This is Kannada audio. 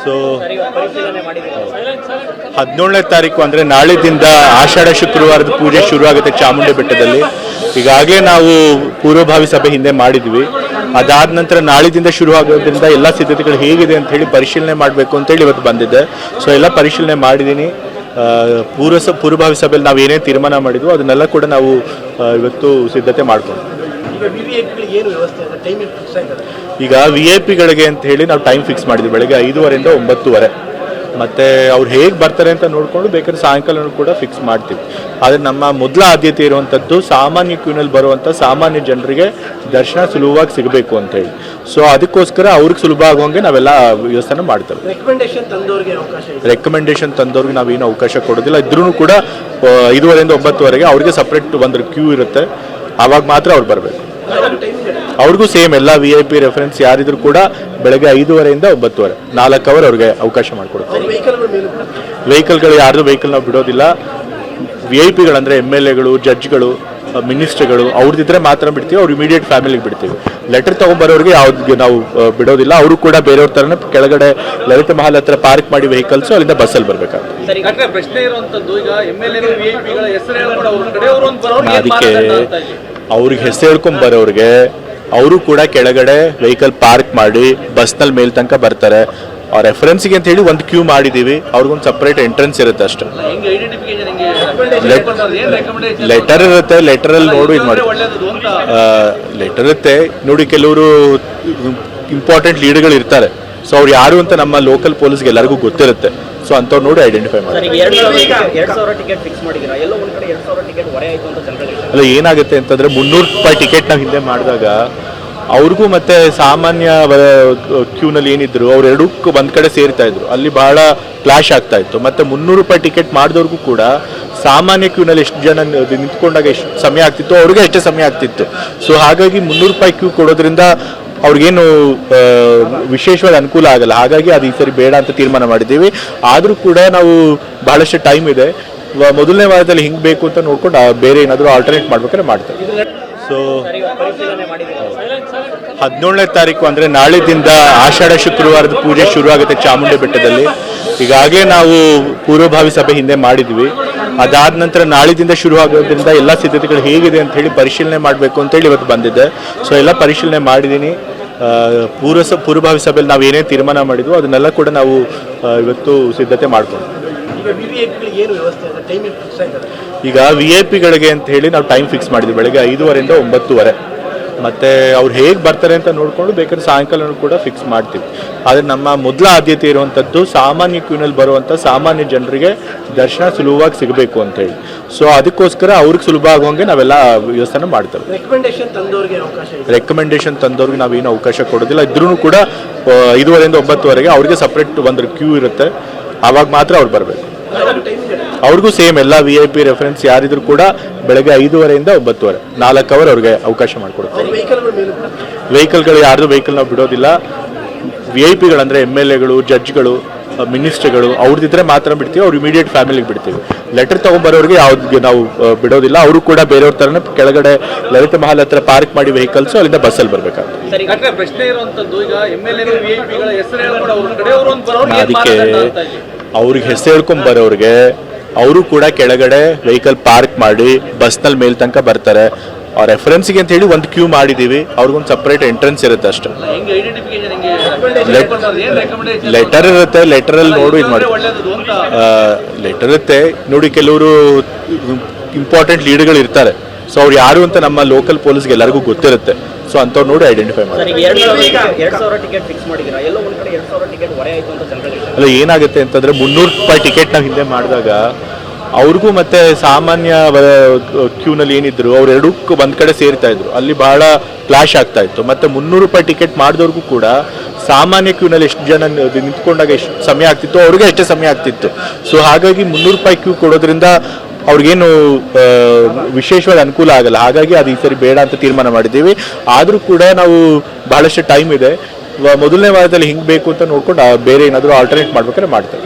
ಸೊ 17ನೇ ತಾರೀಕು ಅಂದರೆ ನಾಳೆದಿಂದ ಆಷಾಢ ಶುಕ್ರವಾರದ ಪೂಜೆ ಶುರುವಾಗುತ್ತೆ ಚಾಮುಂಡಿ ಬೆಟ್ಟದಲ್ಲಿ. ಈಗಾಗಲೇ ನಾವು ಪೂರ್ವಭಾವಿ ಸಭೆ ಹಿಂದೆ ಮಾಡಿದ್ವಿ. ಅದಾದ ನಂತರ ನಾಳೆದಿಂದ ಶುರುವಾಗೋದ್ರಿಂದ ಎಲ್ಲ ಸಿದ್ಧತೆಗಳು ಹೇಗಿದೆ ಅಂತ ಹೇಳಿ ಪರಿಶೀಲನೆ ಮಾಡಬೇಕು ಅಂತೇಳಿ ಇವತ್ತು ಬಂದಿದ್ದೆ. ಸೊ ಎಲ್ಲ ಪರಿಶೀಲನೆ ಮಾಡಿದ್ದೀನಿ. ಪೂರ್ವಭಾವಿ ಸಭೆಯಲ್ಲಿ ನಾವು ಏನೇನು ತೀರ್ಮಾನ ಮಾಡಿದ್ವು ಅದನ್ನೆಲ್ಲ ಕೂಡ ನಾವು ಇವತ್ತು ಸಿದ್ಧತೆ ಮಾಡ್ಕೊಂಡು ಈಗ VIP ಗಳಿಗೆ ಅಂತ ಹೇಳಿ ನಾವು ಟೈಮ್ ಫಿಕ್ಸ್ ಮಾಡಿದ್ವಿ. ಬೆಳಗ್ಗೆ 5:30 ಇಂದ 9:30. ಮತ್ತು ಅವ್ರು ಹೇಗೆ ಬರ್ತಾರೆ ಅಂತ ನೋಡಿಕೊಂಡು ಬೇಕಾದ್ರೆ ಸಾಯಂಕಾಲ ಕೂಡ ಫಿಕ್ಸ್ ಮಾಡ್ತೀವಿ. ಆದರೆ ನಮ್ಮ ಮೊದಲ ಆದ್ಯತೆ ಇರುವಂಥದ್ದು ಸಾಮಾನ್ಯ ಕ್ಯೂನಲ್ಲಿ ಬರುವಂಥ ಸಾಮಾನ್ಯ ಜನರಿಗೆ ದರ್ಶನ ಸುಲಭವಾಗಿ ಸಿಗಬೇಕು ಅಂತ ಹೇಳಿ. ಸೊ ಅದಕ್ಕೋಸ್ಕರ ಅವ್ರಿಗೆ ಸುಲಭ ಆಗುವಂಗೆ ನಾವೆಲ್ಲ ವ್ಯವಸ್ಥೆ ಮಾಡ್ತೇವೆ. ರೆಕಮೆಂಡೇಶನ್ ತಂದವ್ರಿಗೆ ನಾವೇನು ಅವಕಾಶ ಕೊಡೋದಿಲ್ಲ. ಇದ್ರೂ ಕೂಡ 5:30 ಇಂದ 9:30 ಅವ್ರಿಗೆ ಸಪ್ರೇಟ್ ಒಂದು ಕ್ಯೂ ಇರುತ್ತೆ. ಆವಾಗ ಮಾತ್ರ ಅವ್ರು ಬರಬೇಕು. ಅವ್ರಿಗೂ ಸೇಮ್ ಎಲ್ಲ VIP ರೆಫರೆನ್ಸ್ ಯಾರಿದ್ರು ಕೂಡ ಬೆಳಗ್ಗೆ 5:30 ಇಂದ 9:30 4 ಅವರ್ ಅವ್ರಿಗೆ ಅವಕಾಶ ಮಾಡಿಕೊಡ್ತಾರೆ. ವೆಹಿಕಲ್ಗಳು ಯಾರ್ದು ವೆಹಿಕಲ್ ನಾವು ಬಿಡೋದಿಲ್ಲ. VIP MLAಗಳು, ಜಡ್ಜ್ಗಳು, ಮಿನಿಸ್ಟರ್ಗಳು ಅವ್ರದ್ದಿದ್ರೆ ಮಾತ್ರ ಬಿಡ್ತೀವಿ. ಅವ್ರು ಇಮಿಡಿಯೇಟ್ ಫ್ಯಾಮಿಲಿಗೆ ಬಿಡ್ತೀವಿ. ಲೆಟರ್ ತೊಗೊಂಬರೋರಿಗೆ ಯಾವ್ದು ನಾವು ಬಿಡೋದಿಲ್ಲ. ಅವರು ಕೂಡ ಬೇರೆಯವ್ರ ಥರನೇ ಕೆಳಗಡೆ ಲಲಿತ ಮಹಲ್ ಹತ್ರ ಪಾರ್ಕ್ ಮಾಡಿ ವೆಹಿಕಲ್ಸು ಅಲ್ಲಿಂದ ಬಸ್ಸಲ್ಲಿ ಬರಬೇಕಾಗ್ತದೆ. ಪ್ರಶ್ನೆ ಇರುವಂತದ್ದು ಈಗ MLA VIP ಅದಕ್ಕೆ ಅವ್ರಿಗೆ ಹೆಸರು ಹೇಳ್ಕೊಂಡ್ ಬರೋರಿಗೆ ಅವರು ಕೂಡ ಕೆಳಗಡೆ ವೆಹಿಕಲ್ ಪಾರ್ಕ್ ಮಾಡಿ ಬಸ್ನಲ್ಲಿ ಮೇಲ್ ತನಕ ಬರ್ತಾರೆ. ಅವ್ರ ರೆಫರೆನ್ಸ್ಗೆ ಅಂತ ಹೇಳಿ ಒಂದು ಕ್ಯೂ ಮಾಡಿದ್ದೀವಿ. ಅವ್ರಿಗೊಂದು ಸಪ್ರೇಟ್ ಎಂಟ್ರೆನ್ಸ್ ಇರುತ್ತೆ ಅಷ್ಟೇ. ಲೆಟರ್ ಇರುತ್ತೆ. ಲೆಟರಲ್ಲಿ ನೋಡಿ ಇದು ಮಾಡಿ ಲೆಟರ್ ಇರುತ್ತೆ ನೋಡಿ. ಕೆಲವರು ಇಂಪಾರ್ಟೆಂಟ್ ಲೀಡರ್ಗಳು ಇರ್ತಾರೆ. ಸೊ ಅವ್ರು ಯಾರು ಅಂತ ನಮ್ಮ ಲೋಕಲ್ ಪೊಲೀಸ್ಗೆ ಎಲ್ಲರಿಗೂ ಗೊತ್ತಿರುತ್ತೆ. ಸೊ ಅಂಥವ್ರು ನೋಡಿ ಐಡೆಂಟಿಫೈ ಮಾಡಿ. ಅಲ್ಲ ಏನಾಗುತ್ತೆ ಅಂತಂದ್ರೆ 300 ರೂಪಾಯಿ ಟಿಕೆಟ್ ನಾವು ಹಿಂದೆ ಮಾಡಿದಾಗ ಅವ್ರಿಗೂ ಮತ್ತೆ ಸಾಮಾನ್ಯ ಕ್ಯೂನಲ್ಲಿ ಏನಿದ್ರು ಅವ್ರು ಎರಡಕ್ಕೂ ಒಂದ್ ಕಡೆ ಸೇರ್ತಾ ಇದ್ರು. ಅಲ್ಲಿ ಬಹಳ ಕ್ಲಾಶ್ ಆಗ್ತಾ ಇತ್ತು. ಮತ್ತೆ 300 ರೂಪಾಯಿ ಟಿಕೆಟ್ ಮಾಡಿದವ್ರಿಗೂ ಕೂಡ ಸಾಮಾನ್ಯ ಕ್ಯೂನಲ್ಲಿ ಎಷ್ಟು ಜನ ನಿಂತ್ಕೊಂಡಾಗ ಎಷ್ಟು ಸಮಯ ಆಗ್ತಿತ್ತು ಅವ್ರಿಗೆ ಅಷ್ಟೇ ಸಮಯ ಆಗ್ತಿತ್ತು. ಸೊ ಹಾಗಾಗಿ 300 ರೂಪಾಯಿ ಕ್ಯೂ ಕೊಡೋದ್ರಿಂದ ಅವ್ರಿಗೇನು ವಿಶೇಷವಾದ ಅನುಕೂಲ ಆಗಲ್ಲ. ಹಾಗಾಗಿ ಅದು ಈ ಸರಿ ಬೇಡ ಅಂತ ತೀರ್ಮಾನ ಮಾಡಿದ್ದೀವಿ. ಆದರೂ ಕೂಡ ನಾವು ಬಹಳಷ್ಟು ಟೈಮ್ ಇದೆ. ಮೊದಲನೇ ವಾರದಲ್ಲಿ ಹಿಂಗೆ ಬೇಕು ಅಂತ ನೋಡ್ಕೊಂಡು ಬೇರೆ ಏನಾದರೂ ಆಲ್ಟರ್ನೇಟ್ ಮಾಡ್ಬೇಕಾದ್ರೆ ಮಾಡ್ತೇವೆ. ಸೊ 17ನೇ ತಾರೀಕು ಅಂದರೆ ನಾಳೆದಿಂದ ಆಷಾಢ ಶುಕ್ರವಾರದ ಪೂಜೆ ಶುರುವಾಗುತ್ತೆ ಚಾಮುಂಡಿ ಬೆಟ್ಟದಲ್ಲಿ. ಈಗಾಗಲೇ ನಾವು ಪೂರ್ವಭಾವಿ ಸಭೆ ಹಿಂದೆ ಮಾಡಿದ್ವಿ. ಅದಾದ ನಂತರ ನಾಳೆದಿಂದ ಶುರುವಾಗೋದ್ರಿಂದ ಎಲ್ಲ ಸಿದ್ಧತೆಗಳು ಹೇಗಿದೆ ಅಂತ ಹೇಳಿ ಪರಿಶೀಲನೆ ಮಾಡಬೇಕು ಅಂತೇಳಿ ಇವತ್ತು ಬಂದಿದ್ದೆ. ಸೊ ಎಲ್ಲ ಪರಿಶೀಲನೆ ಮಾಡಿದ್ದೀನಿ. ಪೂರ್ವಭಾವಿ ಸಭೆಯಲ್ಲಿ ನಾವು ಏನೇನು ತೀರ್ಮಾನ ಮಾಡಿದ್ವು ಅದನ್ನೆಲ್ಲ ಕೂಡ ನಾವು ಇವತ್ತು ಸಿದ್ಧತೆ ಮಾಡ್ಕೊಂಡು ಈಗ VIP ಗಳಿಗೆ ಅಂತ ಹೇಳಿ ನಾವು ಟೈಮ್ ಫಿಕ್ಸ್ ಮಾಡಿದ್ವಿ. ಬೆಳಗ್ಗೆ 5:30 ಇಂದ 9:30. ಮತ್ತು ಅವ್ರು ಹೇಗೆ ಬರ್ತಾರೆ ಅಂತ ನೋಡಿಕೊಂಡು ಬೇಕಾದ್ರೆ ಸಾಯಂಕಾಲ ಕೂಡ ಫಿಕ್ಸ್ ಮಾಡ್ತೀವಿ. ಆದರೆ ನಮ್ಮ ಮೊದಲ ಆದ್ಯತೆ ಇರುವಂಥದ್ದು ಸಾಮಾನ್ಯ ಕ್ಯೂನಲ್ಲಿ ಬರುವಂಥ ಸಾಮಾನ್ಯ ಜನರಿಗೆ ದರ್ಶನ ಸುಲಭವಾಗಿ ಸಿಗಬೇಕು ಅಂತ ಹೇಳಿ. ಸೊ ಅದಕ್ಕೋಸ್ಕರ ಅವ್ರಿಗೆ ಸುಲಭ ಆಗುವಂಗೆ ನಾವೆಲ್ಲ ವ್ಯವಸ್ಥೆ ಮಾಡ್ತೇವೆ. ರೆಕಮೆಂಡೇಶನ್ ತಂದವ್ರಿಗೆ ನಾವೇನು ಅವಕಾಶ ಕೊಡೋದಿಲ್ಲ. ಇದ್ರೂ ಕೂಡ 5:30 ಇಂದ 9:30 ಅವ್ರಿಗೆ ಸಪ್ರೇಟ್ ಒಂದು ಕ್ಯೂ ಇರುತ್ತೆ. ಆವಾಗ ಮಾತ್ರ ಅವ್ರು ಬರಬೇಕು. ಅವ್ರಿಗೂ ಸೇಮ್ ಎಲ್ಲ VIP ರೆಫರೆನ್ಸ್ ಯಾರಿದ್ರು ಕೂಡ ಬೆಳಗ್ಗೆ 5:30 ಇಂದ 9:30 4 ಅವರ್ ಅವ್ರಿಗೆ ಅವಕಾಶ ಮಾಡಿಕೊಡ್ತಾರೆ. ವೆಹಿಕಲ್ಗಳು ಯಾರ್ದು ವೆಹಿಕಲ್ ನಾವು ಬಿಡೋದಿಲ್ಲ. VIP MLAಗಳು, ಜಡ್ಜ್ಗಳು, ಮಿನಿಸ್ಟರ್ಗಳು ಅವ್ರದ್ದಿದ್ರೆ ಮಾತ್ರ ಬಿಡ್ತೀವಿ. ಅವ್ರು ಇಮಿಡಿಯೇಟ್ ಫ್ಯಾಮಿಲಿಗೆ ಬಿಡ್ತೀವಿ. ಲೆಟರ್ ತೊಗೊಂಬರೋರಿಗೆ ಯಾವ್ದು ನಾವು ಬಿಡೋದಿಲ್ಲ. ಅವರು ಕೂಡ ಬೇರೆಯವ್ರ ಥರನೇ ಕೆಳಗಡೆ ಲಲಿತ ಮಹಲ್ ಹತ್ರ ಪಾರ್ಕ್ ಮಾಡಿ ವೆಹಿಕಲ್ಸು ಅಲ್ಲಿಂದ ಬಸ್ಸಲ್ಲಿ ಬರಬೇಕಾಗ್ತದೆ. ಪ್ರಶ್ನೆ ಇರುವಂತದ್ದು ಈಗ MLA ಅದಕ್ಕೆ ಅವ್ರಿಗೆ ಹೆಸರು ಹೇಳ್ಕೊಂಡ್ ಬರೋರಿಗೆ ಅವರು ಕೂಡ ಕೆಳಗಡೆ ವೆಹಿಕಲ್ ಪಾರ್ಕ್ ಮಾಡಿ ಬಸ್ನಲ್ಲಿ ಮೇಲ್ ತನಕ ಬರ್ತಾರೆ. ಅವ್ರ ರೆಫರೆನ್ಸ್ಗೆ ಅಂತ ಹೇಳಿ ಒಂದು ಕ್ಯೂ ಮಾಡಿದ್ದೀವಿ. ಅವ್ರಿಗೊಂದು ಸಪ್ರೇಟ್ ಎಂಟ್ರೆನ್ಸ್ ಇರುತ್ತೆ ಅಷ್ಟೇ. ಲೆಟರ್ ಇರುತ್ತೆ. ಲೆಟರಲ್ಲಿ ನೋಡಿ ಇದು ಮಾಡಿ ಲೆಟರ್ ಇರುತ್ತೆ ನೋಡಿ. ಕೆಲವರು ಇಂಪಾರ್ಟೆಂಟ್ ಲೀಡರ್ಗಳು ಇರ್ತಾರೆ. ಸೊ ಅವ್ರು ಯಾರು ಅಂತ ನಮ್ಮ ಲೋಕಲ್ ಪೊಲೀಸ್ಗೆ ಎಲ್ಲರಿಗೂ ಗೊತ್ತಿರುತ್ತೆ. ಸೊ ಅಂಥವ್ರು ನೋಡಿ ಐಡೆಂಟಿಫೈ ಮಾಡಿ. ಅಲ್ಲ ಏನಾಗುತ್ತೆ ಅಂತಂದ್ರೆ 300 ರೂಪಾಯಿ ಟಿಕೆಟ್ ನಾವು ಹಿಂದೆ ಮಾಡಿದಾಗ ಅವ್ರಿಗೂ ಮತ್ತೆ ಸಾಮಾನ್ಯ ಕ್ಯೂನಲ್ಲಿ ಏನಿದ್ರು ಅವ್ರು ಎರಡಕ್ಕೂ ಒಂದ್ ಕಡೆ ಸೇರ್ತಾ ಇದ್ರು. ಅಲ್ಲಿ ಬಹಳ ಕ್ಲಾಶ್ ಆಗ್ತಾ ಇತ್ತು. ಮತ್ತೆ 300 ರೂಪಾಯಿ ಟಿಕೆಟ್ ಮಾಡಿದವ್ರಿಗೂ ಕೂಡ ಸಾಮಾನ್ಯ ಕ್ಯೂನಲ್ಲಿ ಎಷ್ಟು ಜನ ನಿಂತ್ಕೊಂಡಾಗ ಎಷ್ಟು ಸಮಯ ಆಗ್ತಿತ್ತು ಅವ್ರಿಗೆ ಅಷ್ಟೇ ಸಮಯ ಆಗ್ತಿತ್ತು. ಸೊ ಹಾಗಾಗಿ 300 ರೂಪಾಯಿ ಕ್ಯೂ ಕೊಡೋದ್ರಿಂದ ಅವ್ರಿಗೇನು ವಿಶೇಷವಾದ ಅನುಕೂಲ ಆಗಲ್ಲ. ಹಾಗಾಗಿ ಅದು ಈ ಸರಿ ಬೇಡ ಅಂತ ತೀರ್ಮಾನ ಮಾಡಿದ್ದೀವಿ. ಆದರೂ ಕೂಡ ನಾವು ಬಹಳಷ್ಟು ಟೈಮ್ ಇದೆ. ಮೊದಲನೇ ವಾರದಲ್ಲಿ ಹಿಂಗೆ ಬೇಕು ಅಂತ ನೋಡ್ಕೊಂಡು ಬೇರೆ ಏನಾದರೂ ಆಲ್ಟರ್ನೇಟ್ ಮಾಡ್ಬೇಕಾದ್ರೆ ಮಾಡ್ತೇವೆ.